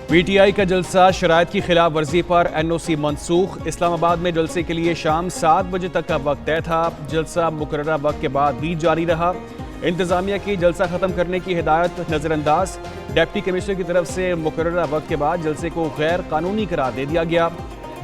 PTI का जलसा शराइत की खिलाफ वर्जी पर एनओसी मनसूख। इस्लामाबाद में जलसे के लिए शाम 7 बजे तक का वक्त तय था। जलसा मुकर्ररा वक्त के बाद भी जारी रहा। इंतजामिया की जलसा खत्म करने की हिदायत नजरअंदाज। डिप्टी कमिश्नर की तरफ से मुकर्ररा वक्त के बाद जलसे को गैर कानूनी करार दे दिया गया।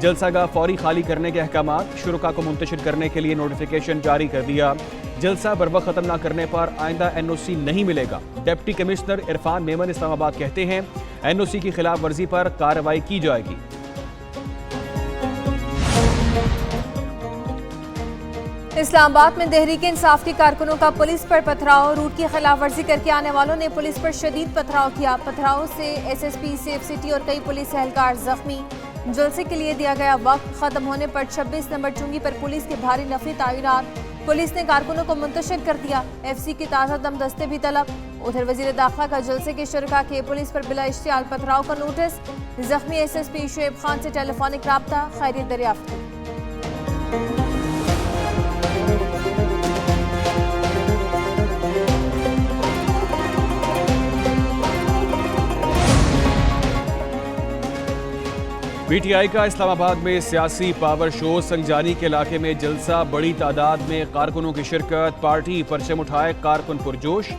जलसागाह फौरी खाली करने के अहकामात, शुरका को मुंतशिर करने के लिए नोटिफिकेशन जारी कर दिया। जलसा बर्वक्त खत्म न करने पर आइंदा एनओसी नहीं मिलेगा। डिप्टी कमिश्नर इरफान मेमन इस्लामाबाद कहते हैं एनओसी की खिलाफ वर्जी पर कार्रवाई की जाएगी। इस्लामाबाद में तहरीक इंसाफ के कारकुनों का पुलिस पर पथराव। रूट की खिलाफ वर्जी करके आने वालों ने पुलिस पर शदीद पथराव किया। पथराव से एसएसपी सेफ सिटी और कई पुलिस एहलकार जख्मी। जलसे के लिए दिया गया वक्त खत्म होने पर 26 नंबर चुंगी पर पुलिस के भारी नफरी तैनात। पुलिस ने कारकुनों को मुंतशिर कर दिया। एफसी के ताज़ा दम दस्ते भी तलब। उधर वजीर दाखिला का जलसे के शुरका के पुलिस पर बिला इश्तियाल पथराव का नोटिस। जख्मी एसएसपी शुएब खान से टेलीफोनिक राब्ता, खैरियत दरियाफ्त की। पीटीआई का इस्लामाबाद में सियासी पावर शो। संजानी के इलाके में जलसा, बड़ी तादाद में कारकुनों की शिरकत। पार्टी परचम उठाए, कारकुन पुरजोश।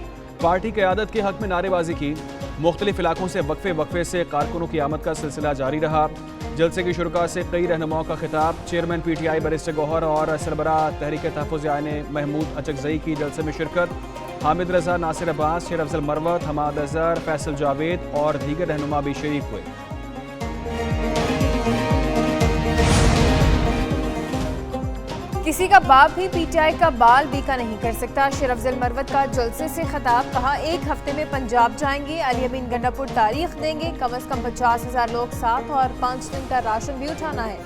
पार्टी क़यादत के हक में नारेबाजी की। मुख्तलिफ इलाकों से वक्फे से कारकुनों की आमद का सिलसिला जारी रहा। जलसे की शुरुआत से कई रहनुमाओं का खिताब। चेयरमैन पीटीआई बैरिस्टर गौहर और सरबराह तहरीक तहफ़्फ़ुज़ आईन महमूद अचकज़ई की जलसे में शिरकत। हामिद रजा, नासिर अब्बास, शेर अफजल मरवत, हमाद अजहर, फैसल जावेद और दीगर रहनुमा भी शरीक हुए। किसी का बाप भी पीटीआई का बाल बीका नहीं कर सकता। शेर अफजल मरवत का जलसे से खिताब। कहा 1 हफ्ते में पंजाब जाएंगे, अली अमीन गंडापुर तारीख देंगे। कम से कम 50,000 लोग साथ और 5 दिन का राशन भी उठाना है।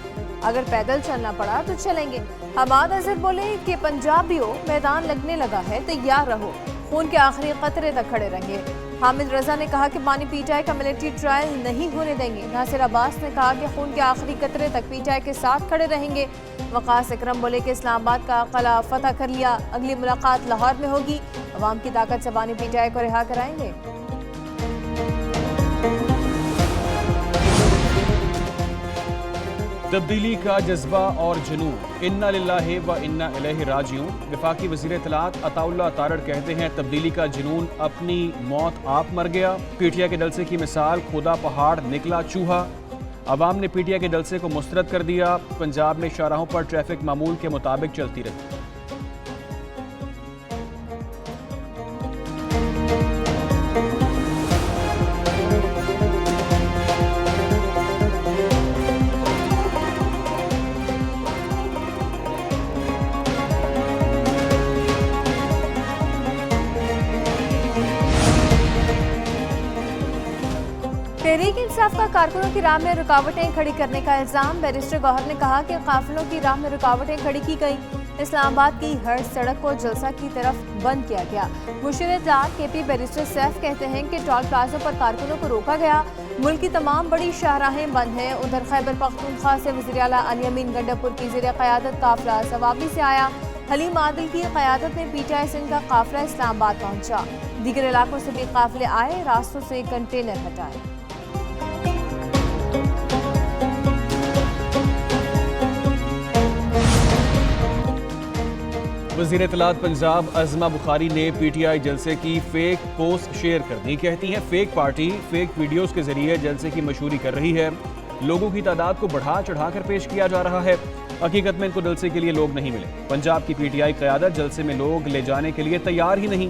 अगर पैदल चलना पड़ा तो चलेंगे। हमाद अजहर बोले कि पंजाबियों, मैदान लगने लगा है, तैयार रहो। खून के आखिरी कतरे तक खड़े रहेंगे। हामिद रजा ने कहा कि पानी पीटीआई का मिलिट्री ट्रायल नहीं होने देंगे। नासिर अब्बास ने कहा कि खून के आखिरी कतरे तक पीटीआई के साथ खड़े रहेंगे। वकास इकरम बोले कि इस्लामाबाद का किला फतह कर लिया, अगली मुलाकात लाहौर में होगी। अवाम की ताकत से पानी पीटीआई को रिहा कराएंगे। तब्दीली का जज्बा और जुनून। इन्ना लिल्लाहि व इन्ना इलैहि राजिऊन। वफाकी वज़ीर इत्तलात अताउल्लाह तारड़ कहते हैं तब्दीली का जुनून, अपनी मौत आप मर गया। पीटीआई के जलसे की मिसाल, खुदा पहाड़ निकला चूहा। अवाम ने पीटीआई के जलसे को मुस्तरद कर दिया। पंजाब में शाहराहों पर ट्रैफिक मामूल के मुताबिक चलती रही। तहरीक इंसाफ का कारकुनों की राह में रुकावटें खड़ी करने का इल्जाम। बैरिस्टर गौहर ने कहा कि काफिलों की राह में रुकावटें खड़ी की गई। इस्लामाबाद की हर सड़क को जलसा की तरफ बंद किया गया। मुशीर इत्तलात केपी बैरिस्टर सैफ कहते हैं कि टोल प्लाजों पर कारकुनों को रोका गया। मुल्क की तमाम बड़ी शाहराहें बंद हैं। उधर खैबर पख्तूनख्वा से वज़ीर आला अली अमीन गंडापुर की ज़ेर क़यादत काफिला सवाबी से आया। हलीम आदिल की क़यादत में पीटीआई सिंध का काफिला इस्लामाबाद पहुंचा। दीगर इलाकों से भी काफिले आए, रास्तों से कंटेनर हटाए। वज़ीर इत्तलात पंजाब अज़मा बुखारी ने पीटीआई जलसे की फेक पोस्ट शेयर कर दी। कहती हैं फेक पार्टी फेक वीडियोस के जरिए जलसे की मशहूरी कर रही है। लोगों की तादाद को बढ़ा चढ़ाकर पेश किया जा रहा है। हकीकत में इनको जलसे के लिए लोग नहीं मिले। पंजाब की पीटीआई क़यादत जलसे में लोग ले जाने के लिए तैयार ही नहीं।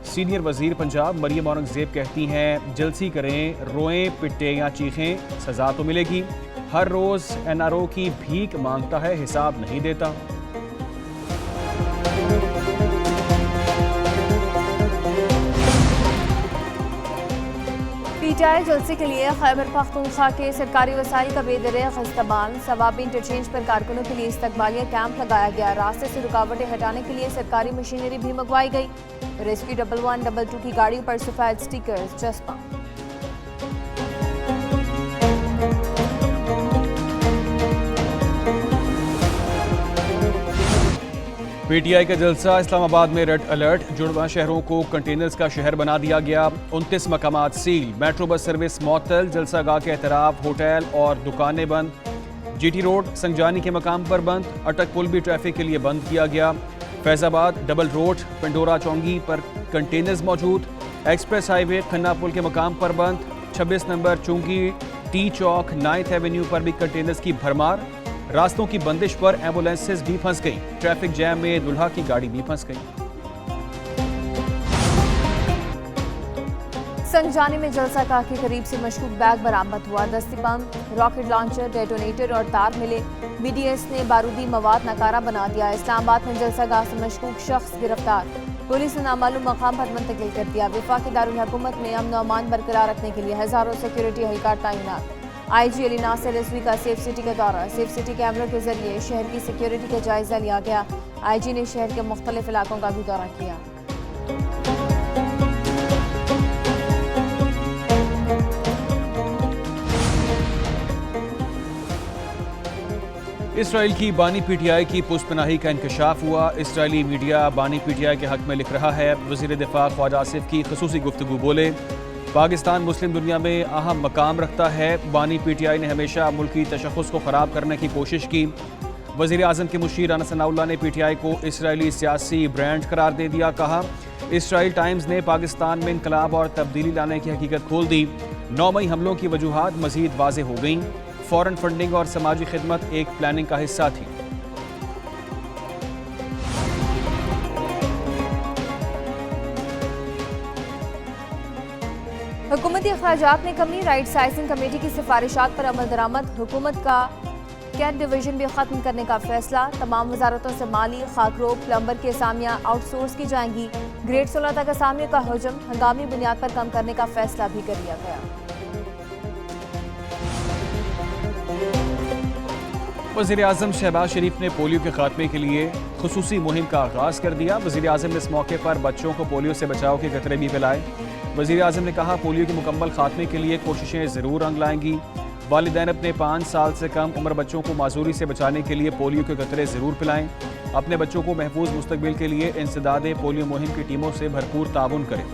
सीनियर वज़ीर पंजाब मरियम औरंगज़ेब कहती हैं जलसी करें, रोएं, पिटे या चीखें, सजा तो मिलेगी। हर रोज़ एनआरओ की भीख मांगता है, हिसाब नहीं देता। पीटीआई जलसे के लिए खैबर पख्तूनख्वा के सरकारी वसाइल का बेदरेग इस्तेमाल। सवाबी इंटरचेंज पर कारकुनों के लिए इस्तकबालिया कैंप लगाया गया। रास्ते से रुकावटें हटाने के लिए सरकारी मशीनरी भी मंगवाई गई। रेस्क्यू 1112 की गाड़ियों पर सफेद स्टिकर्स चस्पा। पीटीआई का जलसा, इस्लामाबाद में रेड अलर्ट, जुड़वा शहरों को कंटेनर्स का शहर बना दिया गया, 29 मकामात सील, मेट्रो बस सर्विस मअतल, जलसागाह के एतराफ होटल और दुकानें बंद, जीटी रोड संगजानी के मकाम पर बंद, अटक पुल भी ट्रैफिक के लिए बंद किया गया, फैजाबाद डबल रोड पंडोरा चौंगी पर कंटेनर्स मौजूद, एक्सप्रेस हाईवे खन्ना पुल के मकाम पर बंद, 26 नंबर चुंगी टी चौक 9th एवेन्यू पर भी कंटेनर्स की भरमार, रास्तों की बंदिश पर एम्बुलेंसेज भी फंस गईं, ट्रैफिक जैम में दुल्हा की गाड़ी भी फंस गई। संगजानी में जलसागाह के करीब से मशकूक बैग बरामद हुआ, दस्ती बम, रॉकेट लॉन्चर, डेटोनेटर और तार मिले, बीडीएस ने बारूदी मवाद नकारा बना दिया। इस्लामाबाद में जलसागाह से मशकूक शख्स गिरफ्तार, पुलिस ने नामालूम मकाम पर मुंतकिल कर दिया। वफाकी दारुल हुकूमत में अमन और अमान बरकरार रखने के लिए हजारों सिक्योरिटी एहलकार तैनात। आईजी अली नासिर रिजवी का सेफ सिटी का दौरा, सेफ सिटी कैमरों के जरिए शहर की सिक्योरिटी का जायजा लिया गया। आईजी ने शहर के मुख्तलिफ इलाकों का भी दौरा किया। इसराइल की बानी पीटीआई की पुष्पनाही का इंकशाफ हुआ, इसराइली मीडिया बानी पीटीआई के हक में लिख रहा है। वजीर दिफा ख्वाजा आसिफ की खसूसी गुफ्तगू बोले, पाकिस्तान मुस्लिम दुनिया में अहम मकाम रखता है, बानी पीटीआई ने हमेशा मुल्की तशख़्ख़ुस को ख़राब करने की कोशिश की। वज़ीर आज़म के मुशीर राना सनाउल्लाह ने पीटीआई को इसराइली सियासी ब्रांड करार दे दिया, कहा इसराइल टाइम्स ने पाकिस्तान में इनकलाब और तब्दीली लाने की हकीकत खोल दी। 9 मई हमलों की वजूहात मज़ीद वाज़ेह हो गईं, फ़ौरन फंडिंग और समाजी खिदमत एक प्लानिंग का हिस्सा थी। हुकूमती अखराजात में कमी, राइट साइजिंग कमेटी की सिफारिशात पर अमल दरामद, हुकूमत का कैट डिवीजन भी खत्म करने का फैसला। तमाम वजारतों से माली, खाकरोब, प्लम्बर की असामियाँ आउटसोर्स की जाएंगी। ग्रेड 16 तक असामियों का हजम हंगामी बुनियाद पर कम करने का फैसला भी कर लिया गया। वज़ीर आज़म शहबाज शरीफ ने पोलियो के खात्मे के लिए खुसूसी मुहिम का आगाज़ कर दिया। वज़ीर आज़म ने इस मौके पर बच्चों को पोलियो से बचाव के खतरे भी फैलाए। वज़ीर आज़म ने कहा, पोलियो के मुकम्मल खात्मे के लिए कोशिशें ज़रूर रंग लाएंगी। वालिदैन अपने 5 साल से कम उम्र बच्चों को माजूरी से बचाने के लिए पोलियो के कतरे ज़रूर पिलाएं। अपने बच्चों को महफूज मुस्तकबिल के लिए इंसदादे पोलियो मुहिम की टीमों से भरपूर ताउन करें।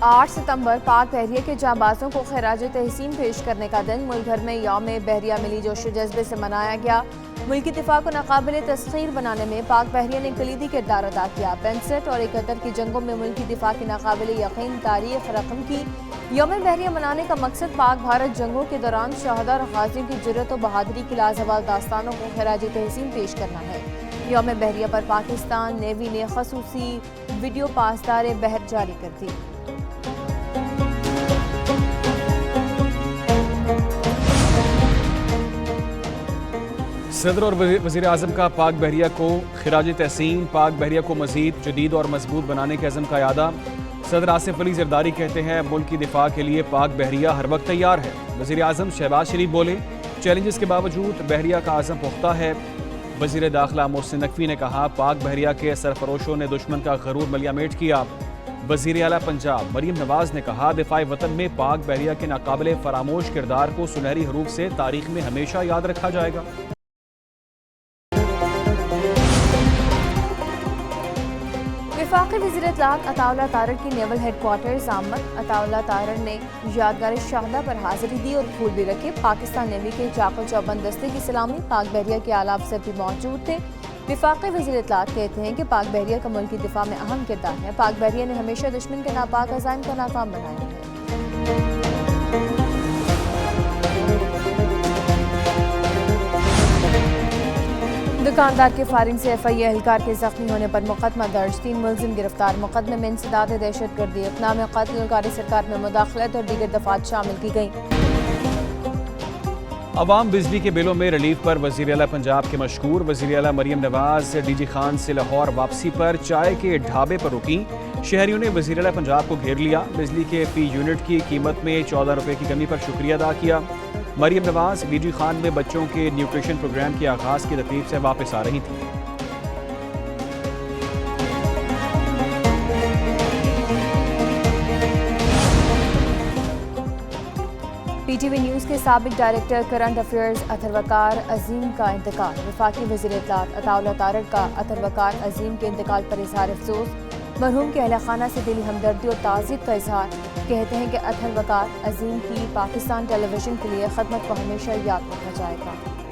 8 सितंबर पाक बहरिया के जांबाजों को खैराज तहसीन पेश करने का दिन मुल्क भर में यौम बहरिया मिली जोश जज्बे से मनाया गया। मुल्की दिफा को नाकाबिल तस्खीर बनाने में पाक बहरिया ने कलीदी किरदार अदा किया। 65 और 71 की जंगों में मुल्की दिफा की नाकाबिल यकीन तारीख रकम की। यौम बहरिया मनाने का मकसद पाक भारत जंगों के दौरान शहदा और गाजियों की जुर्रत और बहादुरी की लाजवाब दास्तानों को खैराज तहसीन पेश करना है। यौम बहरिया पर पाकिस्तान नेवी ने खसूसी वीडियो पासदार बहर जारी कर दी। सदर और वज़ीर आज़म का पाक बहरिया को खिराज तहसीन, पाक बहरिया को मज़ीद जदीद और मजबूत बनाने के अज़म का यादा। सदर आसिफ अली ज़रदारी कहते हैं, मुल्क की दिफा के लिए पाक बहरिया हर वक्त तैयार है। वज़ीर आज़म शहबाज शरीफ बोले, चैलेंजेस के बावजूद बहरिया का आज़म पुख्ता है। वज़ीर दाखिला मोहसिन नकवी ने कहा, पाक बहरिया के सरफरोशों ने दुश्मन का गरूर मलियामेट किया। वज़ीर आला पंजाब मरीम नवाज ने कहा, दिफाए वतन में पाक बहरिया के नाकाबिले फरामोश किरदार को सुनहरी हरूफ से तारीख में हमेशा याद रखा जाएगा। वफाकी वज़ीर इत्तलात अताउल्लाह तारड़ की नेवल हेडक्वार्टर्स आमद। अताउल्लाह तारड़ ने यादगार शहादा पर हाजिरी दी और फूल भी रखे। पाकिस्तान नेवी के चाको चौबंद दस्ते की सलामी पाक बहरिया के आला अफसर भी मौजूद थे। वफाकी वज़ीर इत्तलात कहते हैं कि पाक बहरिया का मुल्क की दिफा में अहम किरदार है। पाक बहरिया ने हमेशा दुश्मन के नापाक अज़ाइम का नाकाम बनाया है। दुकानदार के फायरिंग से एफआईए एहलकार के जख्मी होने पर मुकदमा दर्ज, 3 मुलजिम गिरफ्तार। मुकदमे में इंसदाद दहशतगर्दी, इक़नाम क़त्ल, सरकारी सरकार में मुदाखलत और दीगर दफात शामिल की गई। अवाम बिजली के बिलों में रिलीफ पर वज़ीर आला पंजाब के मशकूर। वज़ीर आला मरीम नवाज डीजी खान से लाहौर वापसी पर चाय के ढाबे पर रुकी। शहरियों ने वज़ीर आला पंजाब को घेर लिया। बिजली के फी यूनिट की कीमत में 14 रुपये की कमी पर शुक्रिया अदा किया। मरीम नवाज डीजी खान में बच्चों के न्यूट्रिशन प्रोग्राम के आगाज़ की तकलीफ से वापस आ रही थी। PTV न्यूज़ के साबिक डायरेक्टर करंट अफेयर्स अतर वकार अजीम का इंतकाल। वफाकी वज़ीर इत्तलात अताउल्लाह तारड़ का अतर वकार अजीम के इंतकाल पर इजहार अफसोस। मरहूम के अहल खाना से दिली हमदर्दी और ताज़ीब का इजहार। कहते हैं कि अतर वकार अजीम की पाकिस्तान टेलीविज़न के लिए खदमत को हमेशा याद रखा जाएगा।